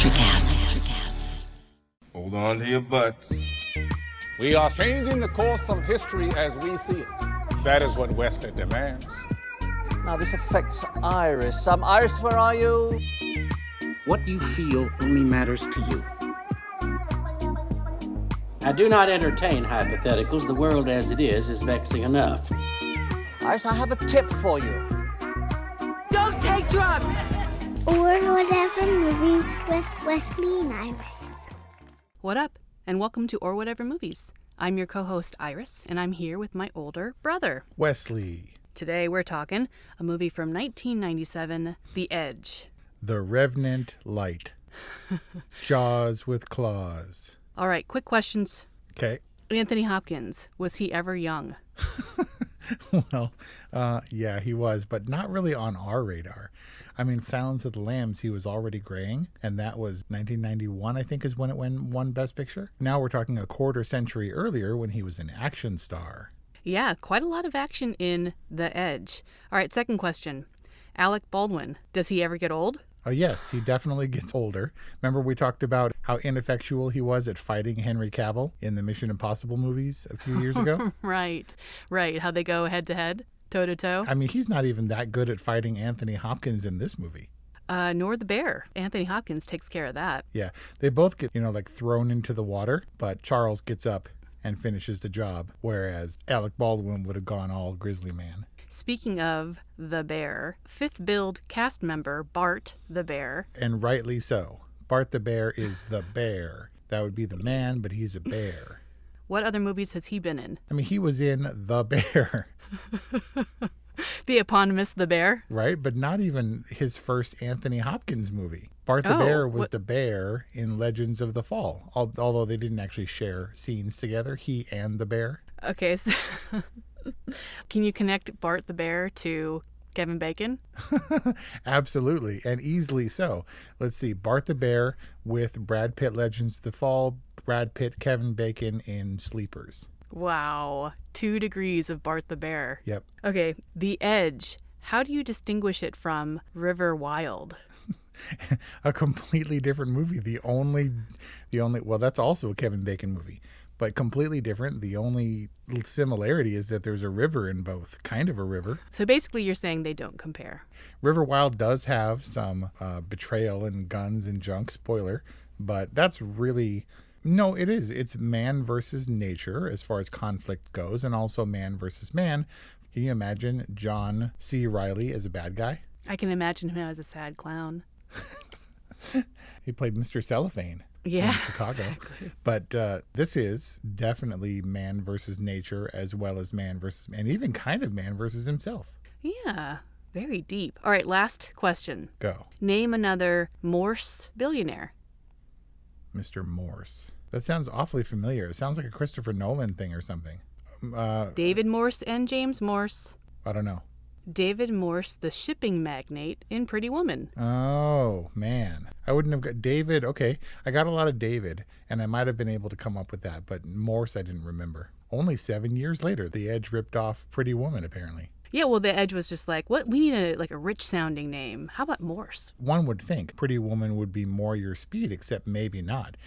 Electrocast. Hold on to your butts. We are changing the course of history as we see it. That is what Wesley demands. Now, this affects Iris. Iris, where are you? What you feel only matters to you. I do not entertain hypotheticals. The world as it is vexing enough. Iris, I have a tip for you. Don't take drugs! Or Whatever Movies with Wesley and Iris. What up? And welcome to Or Whatever Movies. I'm your co-host Iris, and I'm here with my older brother, Wesley. Today we're talking a movie from 1997, The Edge. The Revenant Light. Jaws with claws. All right, quick questions. Okay. Anthony Hopkins, was he ever young? Well, yeah, he was, but not really on our radar. I mean, Silence of the Lambs, he was already graying, and that was 1991, I think, is when it won Best Picture. Now we're talking a quarter century earlier when he was an action star. Yeah, quite a lot of action in The Edge. All right, second question. Alec Baldwin, does he ever get old? Oh, yes, he definitely gets older. Remember we talked about how ineffectual he was at fighting Henry Cavill in the Mission Impossible movies a few years ago? Right. How they go head-to-head, toe-to-toe. I mean, he's not even that good at fighting Anthony Hopkins in this movie. Nor the bear. Anthony Hopkins takes care of that. Yeah, they both get, thrown into the water, but Charles gets up and finishes the job, whereas Alec Baldwin would have gone all grizzly man. Speaking of the bear, fifth billed cast member Bart the Bear. And rightly so. Bart the Bear is the bear. That would be the man, but he's a bear. What other movies has he been in? I mean, he was in The Bear. The eponymous The Bear? Right, but not even his first Anthony Hopkins movie. Bart the Bear was the bear in Legends of the Fall, although they didn't actually share scenes together, he and the bear. Okay, so can you connect Bart the Bear to Kevin Bacon? Absolutely, and easily so. Let's see, Bart the Bear with Brad Pitt, Legends of the Fall, Brad Pitt, Kevin Bacon in Sleepers. Wow, 2 degrees of Bart the Bear. Yep. Okay, The Edge. How do you distinguish it from River Wild? A completely different movie. The only, well, that's also a Kevin Bacon movie, but completely different. The only similarity is that there's a river in both, kind of a river. So basically you're saying they don't compare. River Wild does have some betrayal and guns and junk, spoiler, but that's really... No, it is. It's man versus nature as far as conflict goes, and also man versus man. Can you imagine John C. Reilly as a bad guy? I can imagine him as a sad clown. He played Mr. Cellophane in Chicago. Exactly. But this is definitely man versus nature as well as man versus, and even kind of man versus himself. Yeah, very deep. All right, last question. Go. Name another Morse billionaire. Mr. Morse. That sounds awfully familiar. It sounds like a Christopher Nolan thing or something. David Morse and James Morse. I don't know. David Morse, the shipping magnate in Pretty Woman. Oh, man. I wouldn't have got David. Okay, I got a lot of David, and I might have been able to come up with that, but Morse I didn't remember. Only 7 years later, The Edge ripped off Pretty Woman, apparently. Yeah, well, The Edge was just like, what? We need a rich-sounding name. How about Morse? One would think Pretty Woman would be more your speed, except maybe not.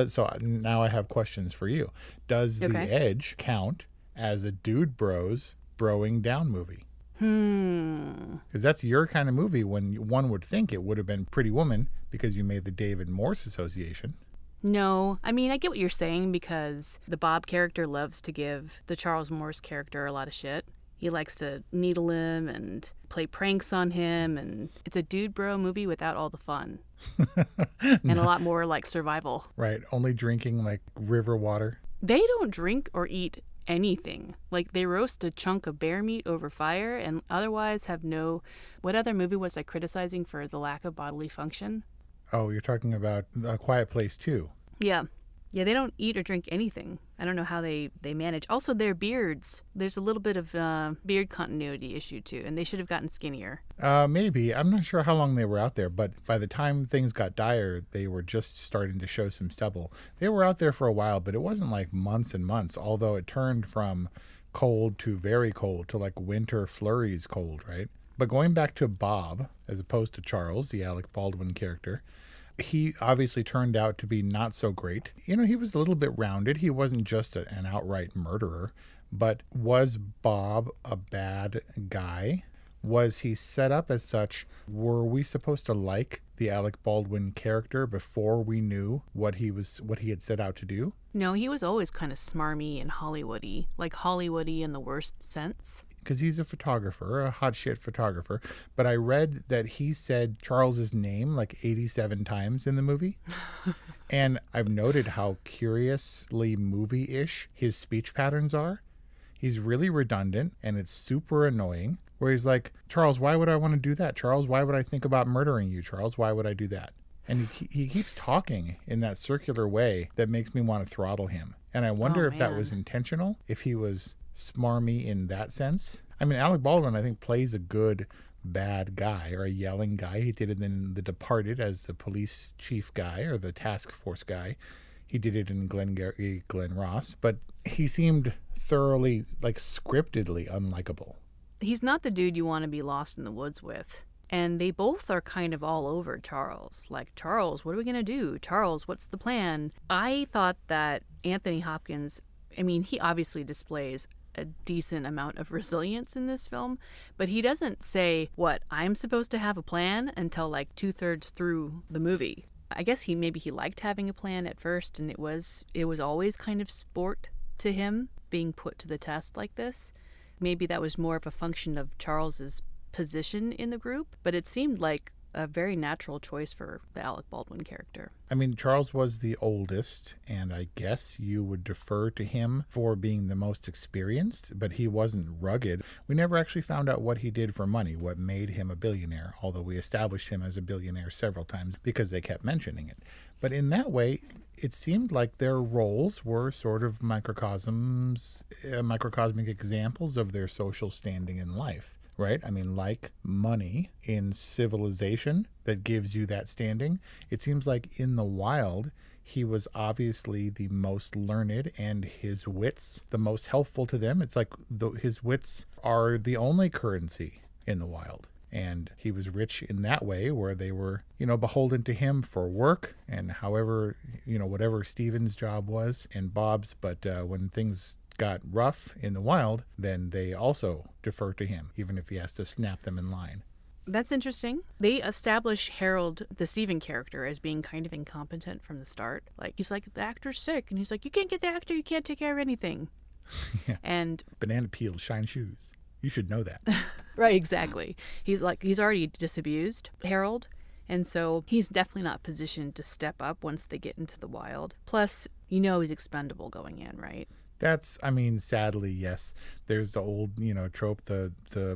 So now I have questions for you. Does The Edge count as a dude bros broing down movie? Because that's your kind of movie when one would think it would have been Pretty Woman because you made the David Morse association. No, I mean, I get what you're saying because the Bob character loves to give the Charles Morse character a lot of shit. He likes to needle him and play pranks on him, and it's a dude bro movie without all the fun. And a lot more like survival. Right, only drinking like river water. They don't drink or eat anything. Like they roast a chunk of bear meat over fire and otherwise have no... What other movie was I criticizing for the lack of bodily function? Oh, you're talking about A Quiet Place 2. Yeah. Yeah, they don't eat or drink anything. I don't know how they manage. Also, their beards. There's a little bit of beard continuity issue, too, and they should have gotten skinnier. Maybe. I'm not sure how long they were out there, but by the time things got dire, they were just starting to show some stubble. They were out there for a while, but it wasn't like months and months, although it turned from cold to very cold to like winter flurries cold, right? But going back to Bob, as opposed to Charles, the Alec Baldwin character, He obviously turned out to be not so great. He was a little bit rounded. He wasn't just an outright murderer. But was Bob a bad guy? Was he set up as such? Were we supposed to like the Alec Baldwin character before we knew what he had set out to do? No, he was always kind of smarmy and Hollywoody, like Hollywoody in the worst sense. Because he's a photographer, a hot shit photographer. But I read that he said Charles's name like 87 times in the movie. And I've noted how curiously movie-ish his speech patterns are. He's really redundant, and it's super annoying, where he's like, Charles, why would I want to do that? Charles, why would I think about murdering you? Charles, why would I do that? And he keeps talking in that circular way that makes me want to throttle him. And I wonder if that was intentional, if he was smarmy in that sense. I mean, Alec Baldwin, I think, plays a good bad guy or a yelling guy. He did it in The Departed as the police chief guy or the task force guy. He did it in Glenn Ross, but he seemed thoroughly, like, scriptedly unlikable. He's not the dude you want to be lost in the woods with. And they both are kind of all over Charles. Like, Charles, what are we going to do? Charles, what's the plan? I thought that Anthony Hopkins, I mean, he obviously displays a decent amount of resilience in this film, but he doesn't say, what, I'm supposed to have a plan until like 2/3 through the movie. I guess maybe he liked having a plan at first, and it was always kind of sport to him being put to the test like this. Maybe that was more of a function of Charles's position in the group, but it seemed like a very natural choice for the Alec Baldwin character. I mean, Charles was the oldest, and I guess you would defer to him for being the most experienced, but he wasn't rugged. We never actually found out what he did for money, what made him a billionaire, although we established him as a billionaire several times because they kept mentioning it. But in that way, it seemed like their roles were sort of microcosmic examples of their social standing in life. Right? I mean, like money in civilization that gives you that standing. It seems like in the wild, he was obviously the most learned and his wits the most helpful to them. It's like his wits are the only currency in the wild. And he was rich in that way where they were, beholden to him for work and however, whatever Steven's job was and Bob's. But when things got rough in the wild, then they also defer to him, even if he has to snap them in line. That's interesting. They establish Harold, the Stephen character, as being kind of incompetent from the start. Like, he's like, the actor's sick. And he's like, you can't get the actor. You can't take care of anything. Yeah. And banana peels shine shoes. You should know that. Right, exactly. He's already disabused, Harold. And so he's definitely not positioned to step up once they get into the wild. Plus, he's expendable going in, right? Sadly, yes. There's the old, trope, the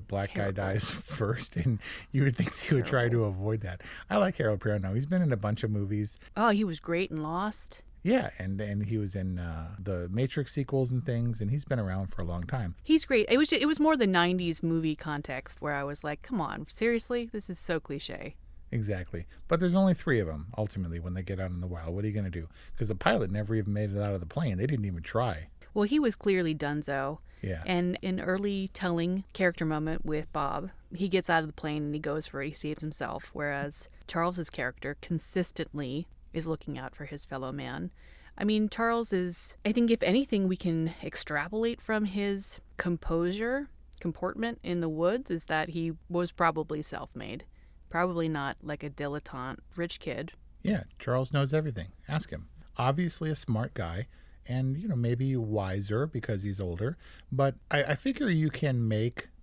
black guy dies first, and you would think they would try to avoid that. I like Harold Perrineau. He's been in a bunch of movies. Oh, he was great in Lost. Yeah, and he was in the Matrix sequels and things, and he's been around for a long time. He's great. It was more the 90s movie context where I was like, come on, seriously? This is so cliche. Exactly. But there's only 3 of them, ultimately, when they get out in the wild. What are you going to do? Because the pilot never even made it out of the plane. They didn't even try. Well, he was clearly donezo. Yeah. And an early telling character moment with Bob, he gets out of the plane and he goes for it. He saves himself. Whereas Charles's character consistently is looking out for his fellow man. I mean, Charles is, I think if anything we can extrapolate from his comportment in the woods is that he was probably self-made. Probably not like a dilettante rich kid. Yeah, Charles knows everything. Ask him. Obviously a smart guy. And, maybe wiser because he's older. But I figure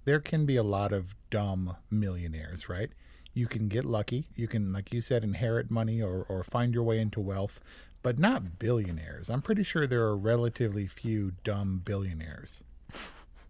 there can be a lot of dumb millionaires, right? You can get lucky. You can, like you said, inherit money or find your way into wealth, but not billionaires. I'm pretty sure there are relatively few dumb billionaires,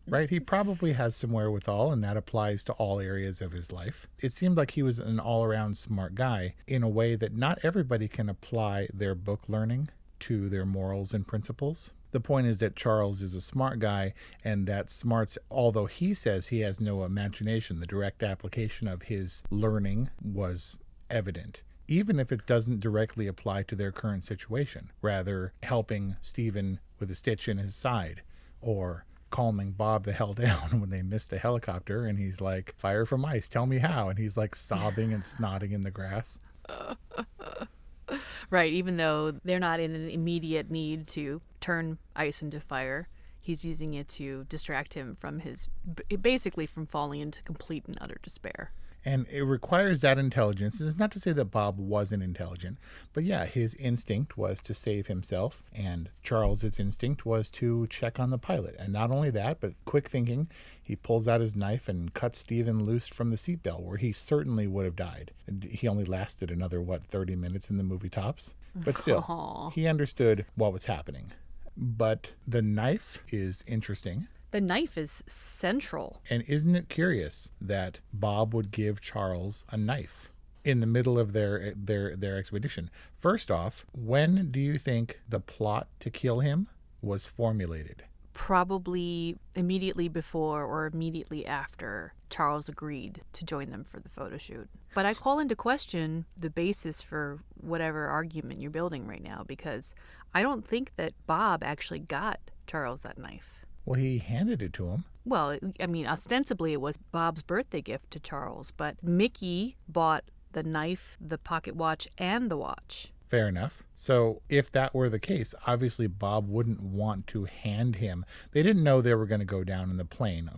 right? He probably has some wherewithal, and that applies to all areas of his life. It seemed like he was an all-around smart guy in a way that not everybody can apply their book learning to their morals and principles. The point is that Charles is a smart guy, and that smarts, although he says he has no imagination, the direct application of his learning was evident, even if it doesn't directly apply to their current situation, rather helping Stephen with a stitch in his side, or calming Bob the hell down when they miss the helicopter, and he's like, fire from ice, tell me how, and he's like sobbing and snotting in the grass. Right, even though they're not in an immediate need to turn ice into fire, he's using it to distract him from basically from falling into complete and utter despair. And it requires that intelligence. It's not to say that Bob wasn't intelligent, but yeah, his instinct was to save himself, and Charles's instinct was to check on the pilot. And not only that, but quick thinking, he pulls out his knife and cuts Stephen loose from the seatbelt, where he certainly would have died. He only lasted another, 30 minutes in the movie tops? But still, he understood what was happening. But the knife is interesting. The knife is central. And isn't it curious that Bob would give Charles a knife in the middle of their expedition? First off, when do you think the plot to kill him was formulated? Probably immediately before or immediately after Charles agreed to join them for the photo shoot. But I call into question the basis for whatever argument you're building right now, because I don't think that Bob actually got Charles that knife. Well, he handed it to him. Well, I mean, ostensibly it was Bob's birthday gift to Charles, but Mickey bought the knife, the pocket watch, and the watch. Fair enough. So if that were the case, obviously Bob wouldn't want to hand him. They didn't know they were going to go down in the plane.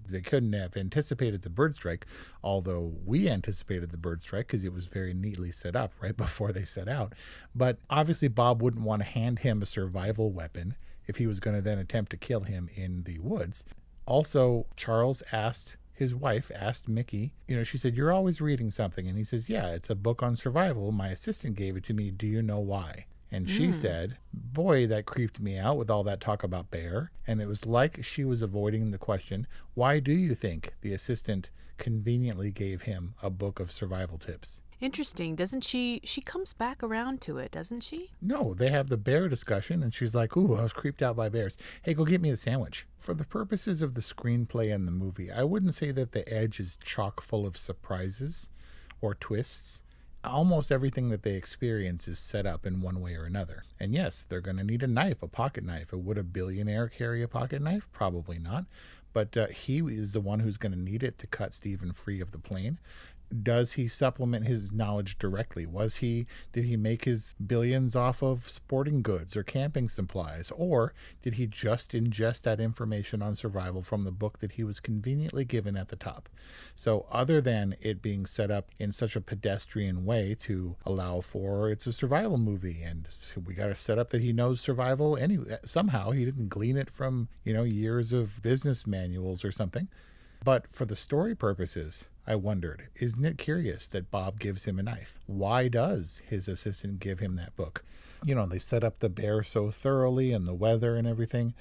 They couldn't have anticipated the bird strike, although we anticipated the bird strike because it was very neatly set up right before they set out. But obviously Bob wouldn't want to hand him a survival weapon if he was going to then attempt to kill him in the woods. Also, Charles asked Mickey, she said, "You're always reading something." And he says, "Yeah, it's a book on survival. My assistant gave it to me. Do you know why?" And she said, "Boy, that creeped me out with all that talk about bear." And it was like she was avoiding the question, why do you think the assistant conveniently gave him a book of survival tips? Interesting. Doesn't she comes back around to it, doesn't she? No, they have the bear discussion, and she's like, "Ooh, I was creeped out by bears. Hey, go get me a sandwich." For the purposes of the screenplay and the movie, I wouldn't say that The Edge is chock full of surprises or twists. Almost everything that they experience is set up in one way or another. And yes, they're going to need a knife, a pocket knife. Would a billionaire carry a pocket knife? Probably not. But he is the one who's going to need it to cut Stephen free of the plane. Does he supplement his knowledge directly? Did he make his billions off of sporting goods or camping supplies? Or did he just ingest that information on survival from the book that he was conveniently given at the top? So other than it being set up in such a pedestrian way to allow for it's a survival movie, and we got to set up that he knows survival anyway, somehow he didn't glean it from, years of business manuals or something. But for the story purposes, I wondered, isn't it curious that Bob gives him a knife? Why does his assistant give him that book? They set up the bear so thoroughly and the weather and everything.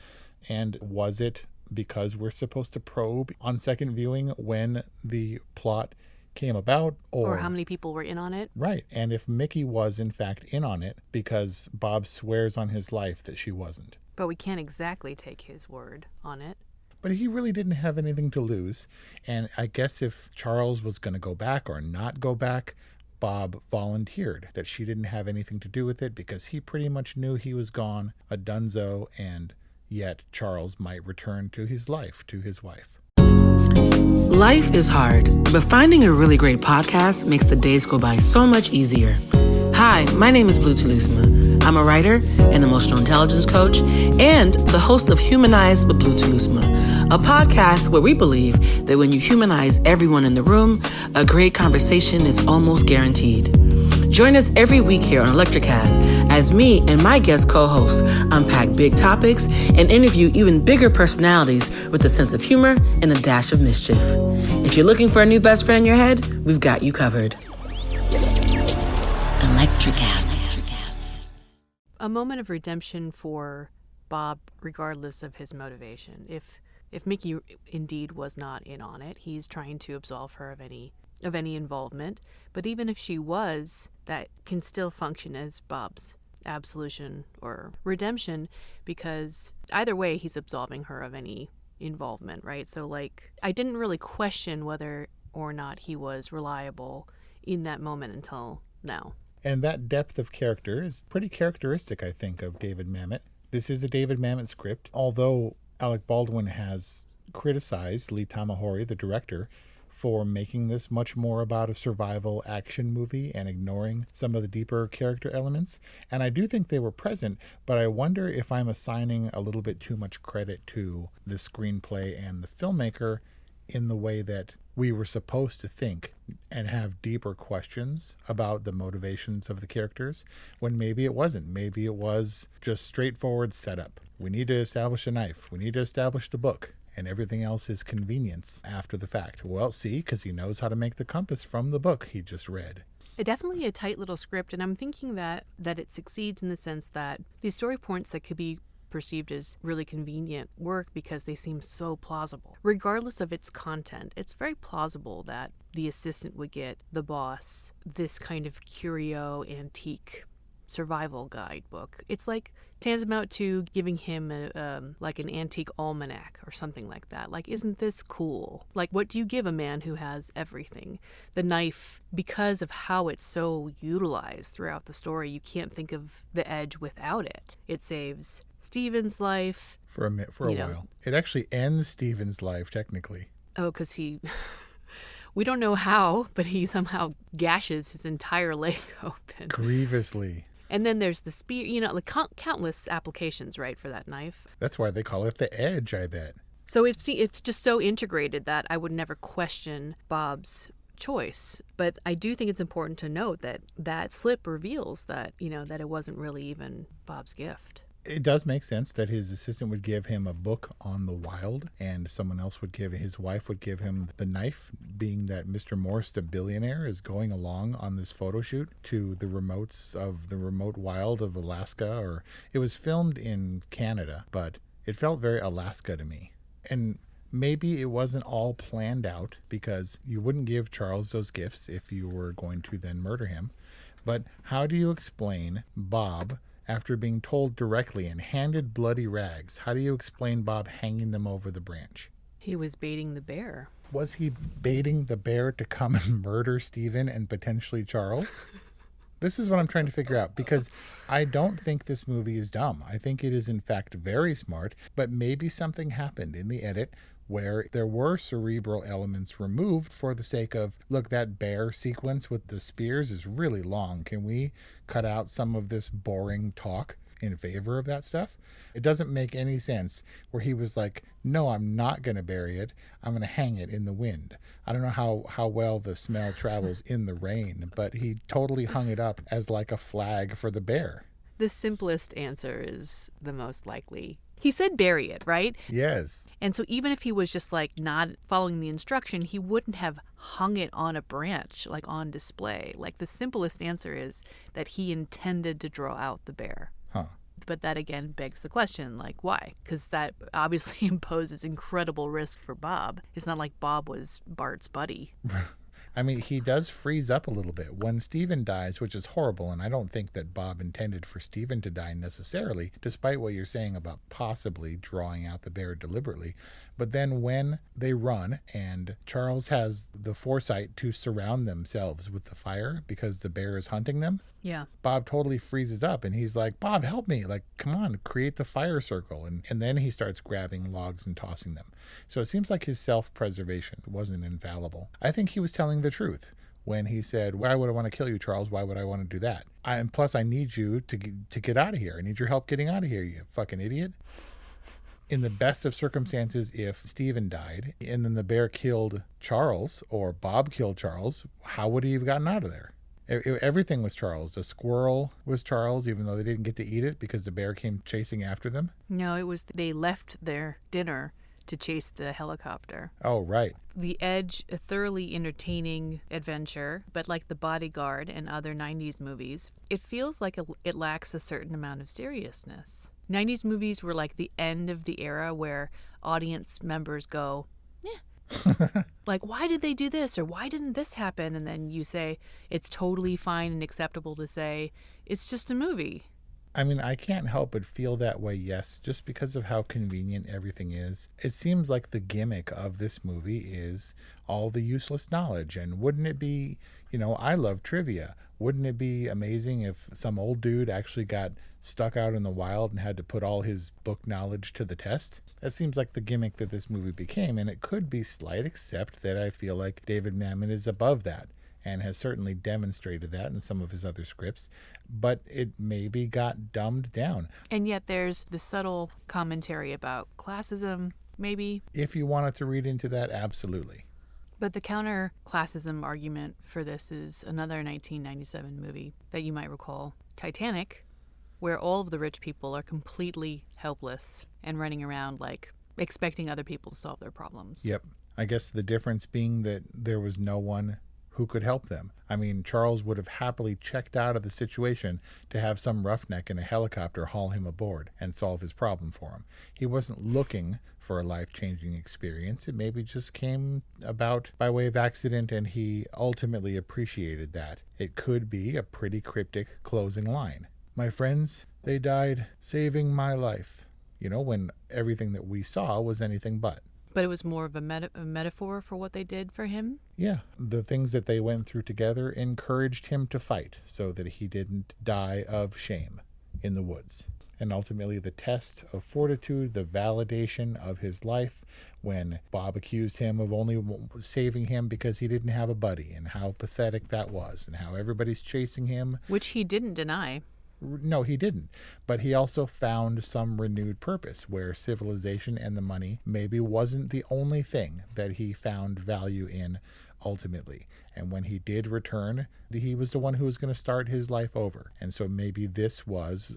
And was it because we're supposed to probe on second viewing when the plot came about? Or how many people were in on it? Right. And if Mickey was in fact in on it, because Bob swears on his life that she wasn't. But we can't exactly take his word on it. But he really didn't have anything to lose. And I guess if Charles was going to go back or not go back, Bob volunteered that she didn't have anything to do with it because he pretty much knew he was gone, a dunzo, and yet Charles might return to his life, to his wife. Life is hard, but finding a really great podcast makes the days go by so much easier. Hi, my name is Blue Telusma. I'm a writer, an emotional intelligence coach, and the host of Humanize with Blue Telusma, a podcast where we believe that when you humanize everyone in the room, a great conversation is almost guaranteed. Join us every week here on Electricast as me and my guest co-hosts unpack big topics and interview even bigger personalities with a sense of humor and a dash of mischief. If you're looking for a new best friend in your head, we've got you covered. Electricast. A moment of redemption for Bob, regardless of his motivation. If Mickey indeed was not in on it, he's trying to absolve her of any involvement. But even if she was, that can still function as Bob's absolution or redemption, because either way he's absolving her of any involvement, right? So I didn't really question whether or not he was reliable in that moment until now. And that depth of character is pretty characteristic, I think, of David Mamet. This is a David Mamet script, although Alec Baldwin has criticized Lee Tamahori, the director, for making this much more about a survival action movie and ignoring some of the deeper character elements. And I do think they were present, but I wonder if I'm assigning a little bit too much credit to the screenplay and the filmmaker in the way that we were supposed to think and have deeper questions about the motivations of the characters, when maybe it wasn't. Maybe it was just straightforward setup. We need to establish a knife. We need to establish the book. And everything else is convenience after the fact. Well, see, because he knows how to make the compass from the book he just read. Definitely a tight little script, and I'm thinking that it succeeds in the sense that these story points that could be perceived as really convenient work because they seem so plausible. Regardless of its content, it's very plausible that the assistant would get the boss this kind of curio antique survival guidebook. It's like tantamount to giving him like an antique almanac or something like that. Like, isn't this cool? Like, what do you give a man who has everything? The knife, because of how it's so utilized throughout the story, you can't think of the Edge without it. It saves Stephen's life. For a while. It actually ends Stephen's life, technically. Oh, because he... we don't know how, but he somehow gashes his entire leg open. Grievously. And then there's the spear, like countless applications, right, for that knife. That's why they call it the Edge, I bet. So it's just so integrated that I would never question Bob's choice. But I do think it's important to note that slip reveals that, that it wasn't really even Bob's gift. It does make sense that his assistant would give him a book on the wild, and his wife would give him the knife, being that Mr. Morse, the billionaire, is going along on this photo shoot to the remotes of the remote wild of Alaska, or it was filmed in Canada, but it felt very Alaska to me. And maybe it wasn't all planned out, because you wouldn't give Charles those gifts if you were going to then murder him. But how do you explain Bob, after being told directly and handed bloody rags, how do you explain Bob hanging them over the branch? He was baiting the bear. Was he baiting the bear to come and murder Stephen and potentially Charles? This is what I'm trying to figure out, because I don't think this movie is dumb. I think it is, in fact, very smart, but maybe something happened in the edit where there were cerebral elements removed for the sake of, look, that bear sequence with the spears is really long. Can we cut out some of this boring talk in favor of that stuff? It doesn't make any sense where he was like, no, I'm not going to bury it. I'm going to hang it in the wind. I don't know how well the smell travels in the rain, but he totally hung it up as like a flag for the bear. The simplest answer is the most likely. He said bury it, right? Yes. And so even if he was just like not following the instruction, he wouldn't have hung it on a branch, like on display. Like, the simplest answer is that he intended to draw out the bear. Huh. But that again begs the question, like, why? Because that obviously imposes incredible risk for Bob. It's not like Bob was Bart's buddy. I mean, he does freeze up a little bit when Stephen dies, which is horrible, and I don't think that Bob intended for Stephen to die necessarily, despite what you're saying about possibly drawing out the bear deliberately. But then when they run and Charles has the foresight to surround themselves with the fire because the bear is hunting them, yeah, Bob totally freezes up and he's like, Bob, help me. Like, come on, create the fire circle. And then he starts grabbing logs and tossing them. So it seems like his self-preservation wasn't infallible. I think he was telling the truth when he said, why would I want to kill you, Charles? Why would I want to do that? And plus, I need you to get out of here. I need your help getting out of here, you fucking idiot. In the best of circumstances, if Stephen died and then the bear killed Charles or Bob killed Charles, how would he have gotten out of there? Everything was Charles. The squirrel was Charles, even though they didn't get to eat it because the bear came chasing after them. No, it was they left their dinner to chase the helicopter. Oh, right. The Edge, a thoroughly entertaining adventure, but like The Bodyguard and other 90s movies, it feels like it lacks a certain amount of seriousness. 90s movies were like the end of the era where audience members go, like, why did they do this? Or why didn't this happen? And then you say, it's totally fine and acceptable to say, it's just a movie. I mean, I can't help but feel that way, yes, just because of how convenient everything is. It seems like the gimmick of this movie is all the useless knowledge. And wouldn't it be, I love trivia. Wouldn't it be amazing if some old dude actually got stuck out in the wild and had to put all his book knowledge to the test? That seems like the gimmick that this movie became, and it could be slight, except that I feel like David Mamet is above that and has certainly demonstrated that in some of his other scripts, but it maybe got dumbed down. And yet there's the subtle commentary about classism, maybe. If you wanted to read into that, absolutely. But the counter-classism argument for this is another 1997 movie that you might recall, Titanic, where all of the rich people are completely helpless and running around like expecting other people to solve their problems. Yep. I guess the difference being that there was no one who could help them. I mean, Charles would have happily checked out of the situation to have some roughneck in a helicopter haul him aboard and solve his problem for him. He wasn't looking for a life-changing experience. It maybe just came about by way of accident, and he ultimately appreciated that. It could be a pretty cryptic closing line. My friends, they died saving my life. You know, when everything that we saw was anything but. But it was more of a metaphor for what they did for him? Yeah, the things that they went through together encouraged him to fight so that he didn't die of shame in the woods. And ultimately the test of fortitude, the validation of his life when Bob accused him of only saving him because he didn't have a buddy, and how pathetic that was, and how everybody's chasing him. Which he didn't deny. No, he didn't. But he also found some renewed purpose where civilization and the money maybe wasn't the only thing that he found value in ultimately. And when he did return, he was the one who was going to start his life over. And so maybe this was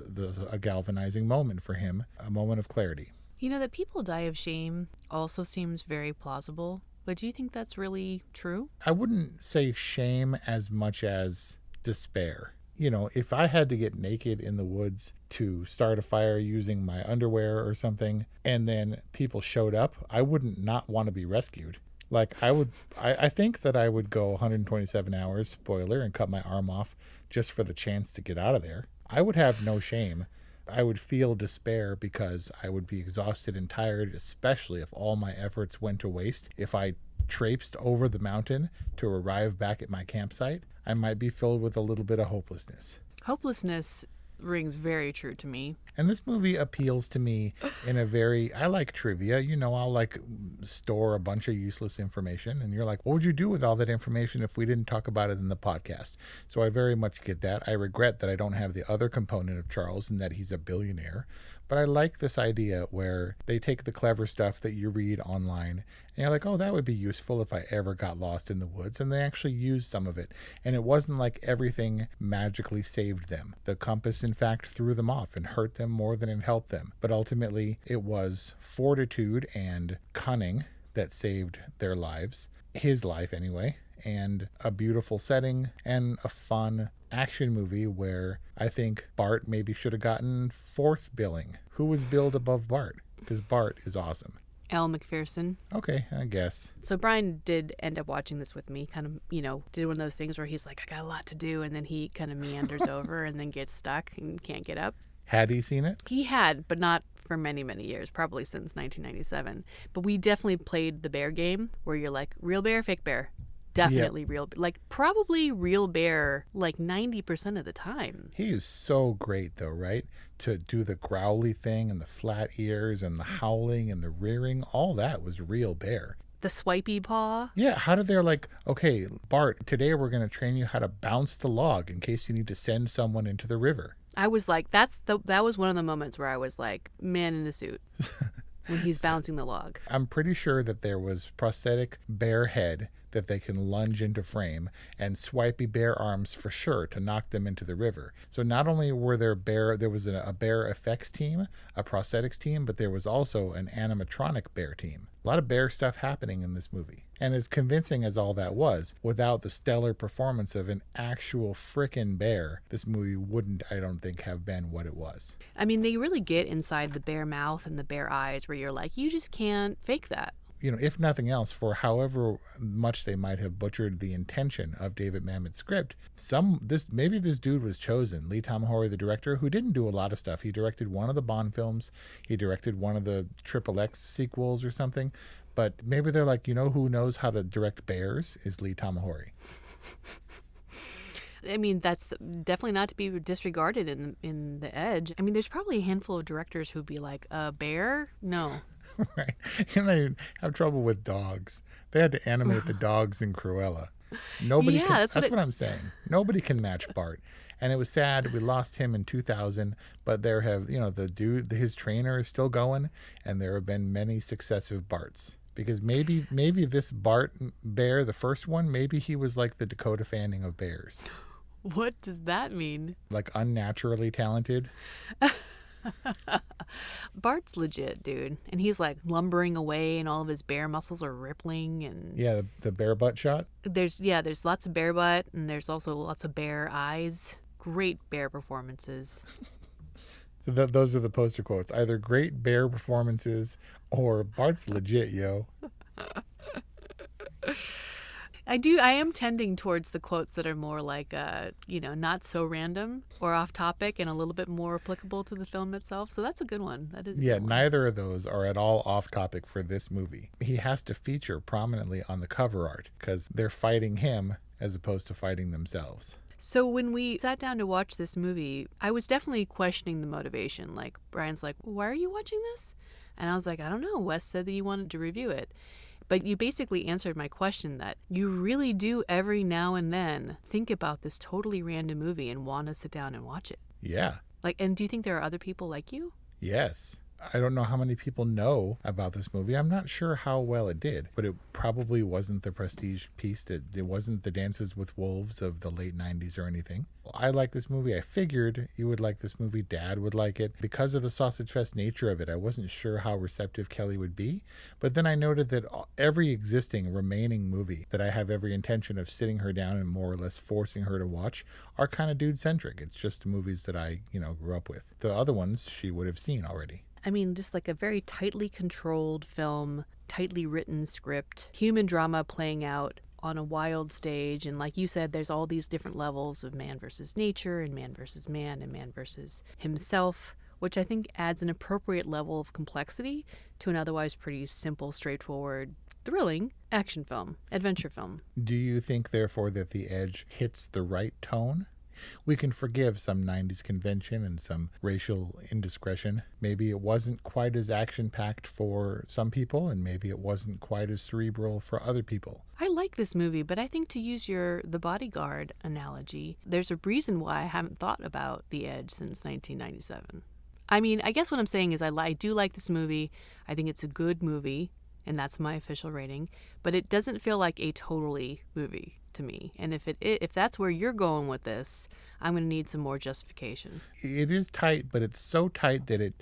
a galvanizing moment for him, a moment of clarity. You know, that people die of shame also seems very plausible. But do you think that's really true? I wouldn't say shame as much as despair. You know, if I had to get naked in the woods to start a fire using my underwear or something, and then people showed up, I wouldn't not want to be rescued. Like, I think that I would go 127 hours, spoiler, and cut my arm off just for the chance to get out of there. I would have no shame. I would feel despair because I would be exhausted and tired, especially if all my efforts went to waste. If I traipsed over the mountain to arrive back at my campsite, I might be filled with a little bit of hopelessness. Hopelessness rings very true to me. And this movie appeals to me in a very, I like trivia. You know, I'll like store a bunch of useless information. And you're like, what would you do with all that information if we didn't talk about it in the podcast? So I very much get that. I regret that I don't have the other component of Charles and that he's a billionaire. But I like this idea where they take the clever stuff that you read online and you're like, oh, that would be useful if I ever got lost in the woods. And they actually used some of it. And it wasn't like everything magically saved them. The compass, in fact, threw them off and hurt them more than it helped them. But ultimately, it was fortitude and cunning that saved their lives. His life, anyway. And a beautiful setting and a fun action movie where I think Bart maybe should have gotten fourth billing. Who was billed above Bart? Because Bart is awesome. Elle McPherson. Okay, I guess. So Brian did end up watching this with me, kind of, you know, did one of those things where he's like, I got a lot to do, and then he kind of meanders over and then gets stuck and can't get up. Had he seen it? He had, but not for many, many years, probably since 1997. But we definitely played the bear game where you're like, real bear, fake bear. Definitely real, like probably real bear like 90% of the time. He is so great though, right? To do the growly thing and the flat ears and the howling and the rearing, all that was real bear. The swipey paw. Yeah, how did they like, okay, Bart, today we're going to train you how to bounce the log in case you need to send someone into the river. I was like, that was one of the moments where I was like, man in a suit. When he's bouncing the log. I'm pretty sure that there was prosthetic bear head that they can lunge into frame and swipey bear arms for sure to knock them into the river. So not only were there was a bear effects team, a prosthetics team, but there was also an animatronic bear team. A lot of bear stuff happening in this movie. And as convincing as all that was, without the stellar performance of an actual frickin' bear, this movie wouldn't, I don't think, have been what it was. I mean, they really get inside the bear mouth and the bear eyes where you're like, you just can't fake that. You know, if nothing else, for however much they might have butchered the intention of David Mamet's script, maybe this dude was chosen, Lee Tamahori, the director, who didn't do a lot of stuff. He directed one of the Bond films. He directed one of the XXX sequels or something. But maybe they're like, you know who knows how to direct bears is Lee Tamahori. I mean, that's definitely not to be disregarded in The Edge. I mean, there's probably a handful of directors who'd be like, a bear? No. Right. And I have trouble with dogs. They had to animate the dogs in Cruella. Nobody Yeah, can, that's that's what what I'm saying. Nobody can match Bart. And it was sad. We lost him in 2000, but there have, the dude, his trainer is still going, and there have been many successive Barts. Because maybe this Bart bear, the first one, maybe he was like the Dakota Fanning of bears. What does that mean? Like unnaturally talented. Bart's legit, dude. And he's like lumbering away and all of his bear muscles are rippling and Yeah, the bear butt shot. there's lots of bear butt and there's also lots of bear eyes. Great bear performances. So those are the poster quotes. Either great bear performances or Bart's legit, yo. I am tending towards the quotes that are more like, not so random or off topic and a little bit more applicable to the film itself. So that's a good one. That is a Yeah, good one. neither of those are at all off topic for this movie. He has to feature prominently on the cover art because they're fighting him as opposed to fighting themselves. So when we sat down to watch this movie, I was definitely questioning the motivation. Like, Brian's like, why are you watching this? And I was like, I don't know. Wes said that you wanted to review it. But you basically answered my question that you really do every now and then think about this totally random movie and want to sit down and watch it. Yeah. And do you think there are other people like you? Yes. I don't know how many people know about this movie. I'm not sure how well it did, but it probably wasn't the prestige piece. It wasn't the Dances with Wolves of the late 90s or anything. I like this movie. I figured you would like this movie. Dad would like it. Because of the sausage fest nature of it, I wasn't sure how receptive Kelly would be. But then I noted that every existing remaining movie that I have every intention of sitting her down and more or less forcing her to watch are kind of dude-centric. It's just movies that I, grew up with. The other ones she would have seen already. I mean, just like a very tightly controlled film, tightly written script, human drama playing out on a wild stage. And like you said, there's all these different levels of man versus nature and man versus man and man versus himself, which I think adds an appropriate level of complexity to an otherwise pretty simple, straightforward, thrilling action film, adventure film. Do you think, therefore, that The Edge hits the right tone? We can forgive some 90s convention and some racial indiscretion. Maybe it wasn't quite as action-packed for some people, and maybe it wasn't quite as cerebral for other people. I like this movie, but I think to use The Bodyguard analogy, there's a reason why I haven't thought about The Edge since 1997. I mean, I guess what I'm saying is I do like this movie. I think it's a good movie, and that's my official rating, but it doesn't feel like a totally movie to me. And if that's where you're going with this, I'm going to need some more justification. It is tight, but it's so tight that it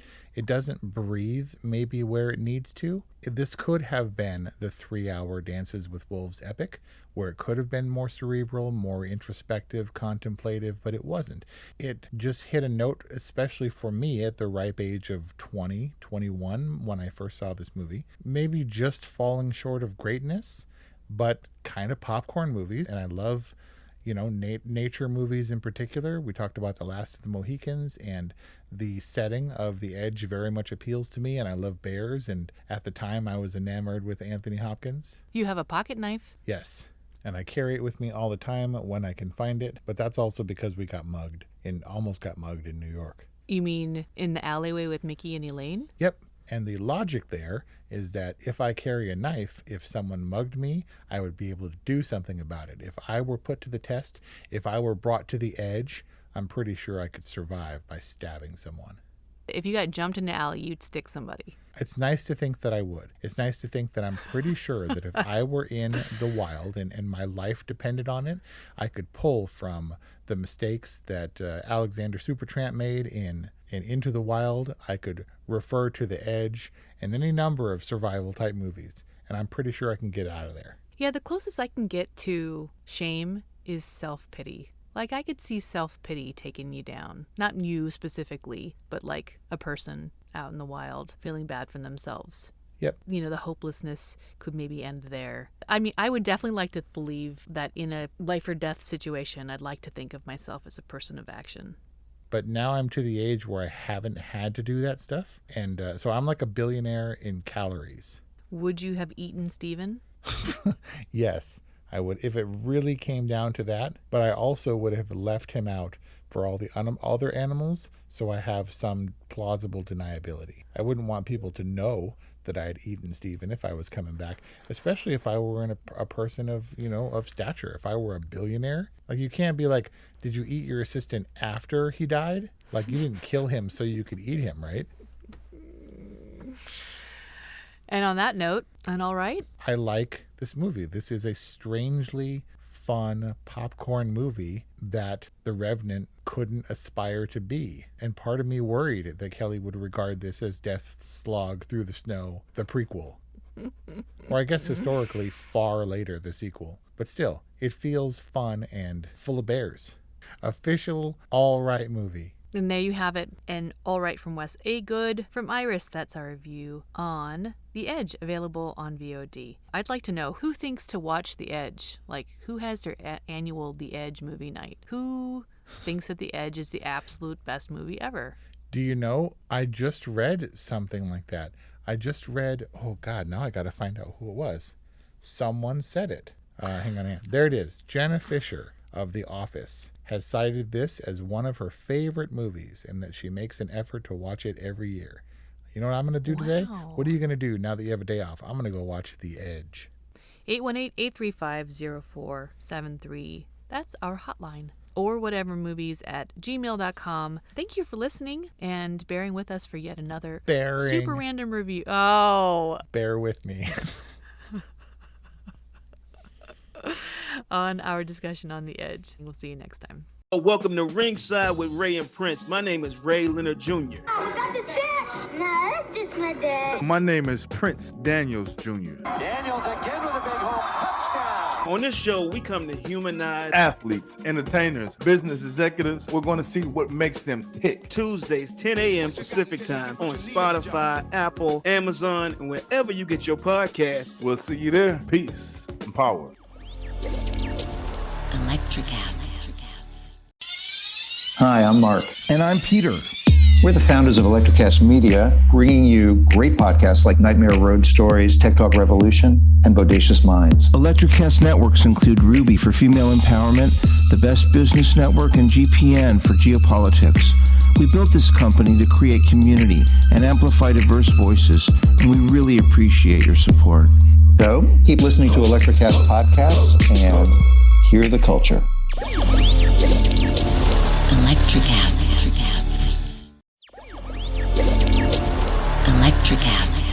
doesn't breathe maybe where it needs to. This could have been the 3-hour Dances with Wolves epic, where it could have been more cerebral, more introspective, contemplative, but it wasn't. It just hit a note, especially for me at the ripe age of 20, 21, when I first saw this movie. Maybe just falling short of greatness, but kind of popcorn movies. And I love, nature movies in particular. We talked about The Last of the Mohicans, and the setting of The Edge very much appeals to me, and I love bears, and at the time I was enamored with Anthony Hopkins. You have a pocket knife? Yes, and I carry it with me all the time when I can find it, but that's also because we got mugged, and almost got mugged in New York. You mean in the alleyway with Mickey and Elaine? Yep. And the logic there is that if I carry a knife, if someone mugged me, I would be able to do something about it. If I were put to the test, if I were brought to the edge, I'm pretty sure I could survive by stabbing someone. If you got jumped in the alley, you'd stick somebody. It's nice to think that I would. It's nice to think that I'm pretty sure that if I were in the wild and my life depended on it, I could pull from the mistakes that Alexander Supertramp made in Into the Wild. I could refer to The Edge and any number of survival type movies, and I'm pretty sure I can get out of there. Yeah, the closest I can get to shame is self-pity. Like, I could see self-pity taking you down. Not you specifically, but like a person out in the wild feeling bad for themselves. Yep. The hopelessness could maybe end there. I mean, I would definitely like to believe that in a life or death situation, I'd like to think of myself as a person of action. But now I'm to the age where I haven't had to do that stuff. And so I'm like a billionaire in calories. Would you have eaten Steven? Yes, I would, if it really came down to that. But I also would have left him out for all the other animals, so I have some plausible deniability. I wouldn't want people to know that I had eaten Stephen if I was coming back, especially if I were a person of, of stature. If I were a billionaire, like, you can't be like, did you eat your assistant after he died? Like, you didn't kill him so you could eat him, right? And on that note, and all right. I like this movie. This is a strangely fun popcorn movie that The Revenant couldn't aspire to be. And part of me worried that Kelly would regard this as Death Slog Through the Snow, the prequel. Or I guess historically far later, the sequel. But still, it feels fun and full of bears. Official all right movie. And there you have it, an all right from Wes, a good from Iris. That's our review on The Edge, available on VOD. I'd like to know who thinks to watch The Edge. Like, who has their annual The Edge movie night? Who thinks that The Edge is the absolute best movie ever? Do you know, I just read something like that. I just read, oh God, now I got to find out who it was. Someone said it. Hang on. There it is. Jenna Fisher of The Office has cited this as one of her favorite movies and that she makes an effort to watch it every year. You know what I'm going to do today? What are you going to do now that you have a day off? I'm going to go watch The Edge. 818-835-0473. That's our hotline. Or whatevermovies@gmail.com. Thank you for listening and bearing with us for yet another super random review. Oh. Bear with me. On our discussion on The Edge. We'll see you next time. Welcome to Ringside with Ray and Prince. My name is Ray Leonard Jr. Oh, is that the dad? No, that's just my dad. My name is Prince Daniels Jr. Daniels again with a big home touchdown. On this show, we come to humanize Athletes, entertainers, business executives. We're going to see what makes them tick. Tuesdays, 10 a.m. Pacific time on Spotify, Apple, Amazon, and wherever you get your podcasts. We'll see you there. Peace and power. Electricast. Hi, I'm Mark. And I'm Peter. We're the founders of Electricast Media, bringing you great podcasts like Nightmare Road Stories, Tech Talk Revolution, and Bodacious Minds. Electricast networks include Ruby for female empowerment, the Best Business Network, and GPN for geopolitics. We built this company to create community and amplify diverse voices, and we really appreciate your support. So, keep listening to Electricast podcasts and hear the culture. Electricast. Electricast.